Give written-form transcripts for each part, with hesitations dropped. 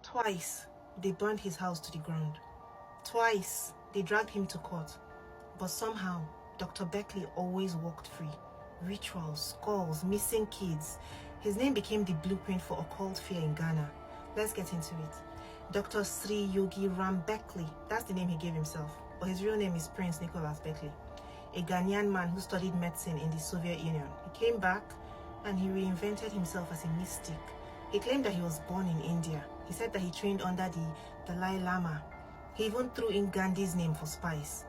Twice, they burned his house to the ground. Twice, they dragged him to court. But somehow, Dr. Beckley always walked free. Rituals, skulls, missing kids. His name became the blueprint for occult fear in Ghana. Let's get into it. Dr. Sri Yogi Ram Beckley, that's the name he gave himself, but his real name is Prince Nicholas Beckley, a Ghanaian man who studied medicine in the Soviet Union. He came back and he reinvented himself as a mystic. He claimed that he was born in India. He said that he trained under the Dalai Lama. He even threw in Gandhi's name for spice.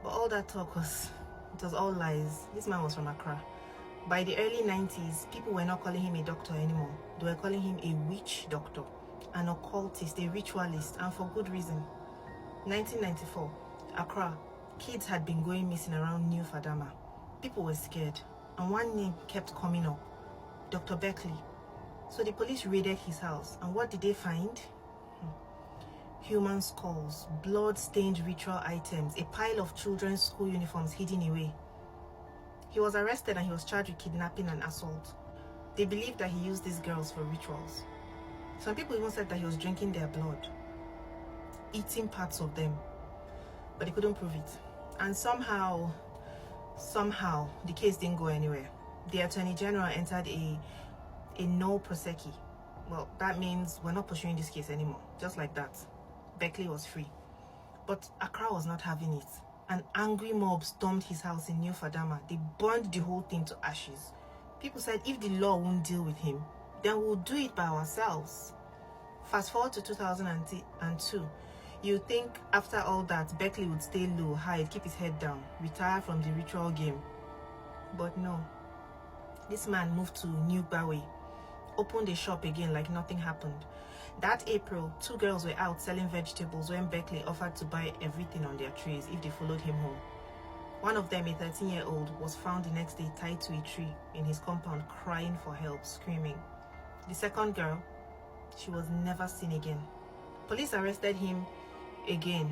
But all that talk was all lies. This man was from Accra. By the early 90s, people were not calling him a doctor anymore. They were calling him a witch doctor, an occultist, a ritualist, and for good reason. 1994, Accra, kids had been going missing around New Fadama. People were scared, and one name kept coming up, Dr. Beckley. So the police raided his house, and what did they find? Human skulls, blood-stained ritual items, a pile of children's school uniforms hidden away. He was arrested and he was charged with kidnapping and assault. They believed that he used these girls for rituals. Some people even said that he was drinking their blood, eating parts of them, but they couldn't prove it. And somehow, the case didn't go anywhere. The Attorney General entered a no prosecco. Well, that means we're not pursuing this case anymore. Just like that, Beckley was free. But Accra was not having it. An angry mob stormed his house in New Fadama. They burned the whole thing to ashes. People said if the law won't deal with him, then we'll do it by ourselves. Fast forward to 2002. You think after all that, Beckley would stay low, hide, keep his head down, retire from the ritual game. But no. This man moved to New Bawe, opened a shop again like nothing happened. That April, 2 girls were out selling vegetables when Beckley offered to buy everything on their trays if they followed him home. One of them, a 13-year-old, was found the next day tied to a tree in his compound, crying for help, screaming. The second girl, she was never seen again. Police arrested him again.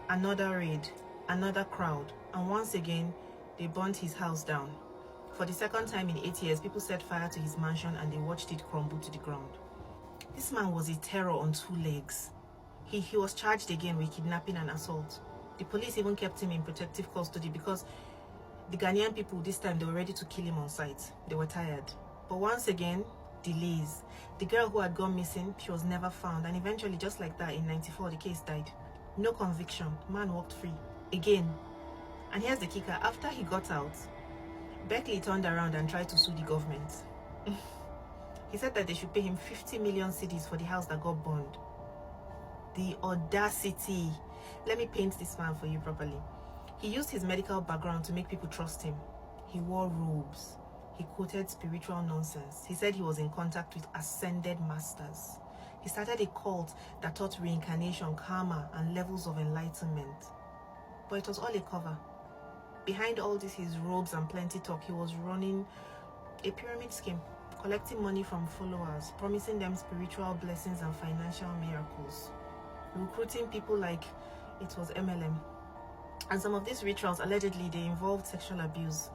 Another raid, another crowd, and once again, they burnt his house down. For the second time in 8 years, people set fire to his mansion and they watched it crumble to the ground. This man was a terror on 2 legs. He was charged again with kidnapping and assault. The police even kept him in protective custody because the Ghanaian people this time, they were ready to kill him on sight. They were tired. But once again, delays. The girl who had gone missing, she was never found, and eventually, just like that, in 94, the case died. No conviction. Man walked free. Again. And here's the kicker. After he got out, Beckley turned around and tried to sue the government. He said that they should pay him 50 million cedis for the house that got burned. The audacity. Let me paint this man for you properly. He used his medical background to make people trust him. He wore robes. He quoted spiritual nonsense. He said he was in contact with ascended masters. He started a cult that taught reincarnation, karma, and levels of enlightenment. But it was all a cover. Behind all this, his robes and plenty talk, he was running a pyramid scheme, collecting money from followers, promising them spiritual blessings and financial miracles, recruiting people like it was MLM. And some of these rituals, allegedly, they involved sexual abuse.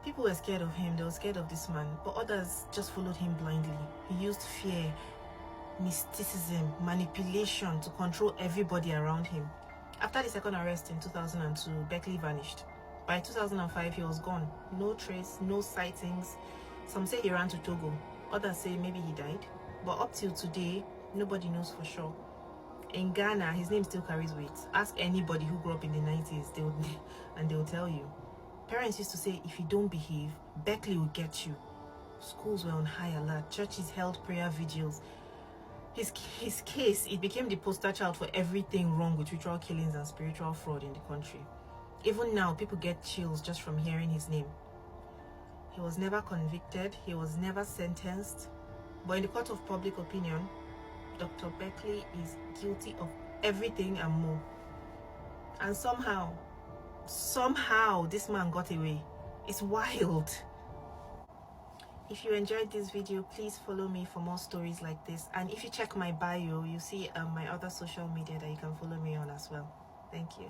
People were scared of him, they were scared of this man, but others just followed him blindly. He used fear, mysticism, manipulation to control everybody around him. After the second arrest in 2002, Beckley vanished. By 2005, he was gone. No trace, no sightings. Some say he ran to Togo. Others say maybe he died. But up till today, nobody knows for sure. In Ghana, his name still carries weight. Ask anybody who grew up in the 90s, they will tell you. Parents used to say, if you don't behave, Beckley will get you. Schools were on high alert. Churches held prayer vigils. His case, it became the poster child for everything wrong with ritual killings and spiritual fraud in the country. Even now, people get chills just from hearing his name. He was never convicted. He was never sentenced. But in the court of public opinion, Dr. Beckley is guilty of everything and more. And somehow, this man got away. It's wild. If you enjoyed this video, please follow me for more stories like this. And if you check my bio, you see my other social media that you can follow me on as well. Thank you.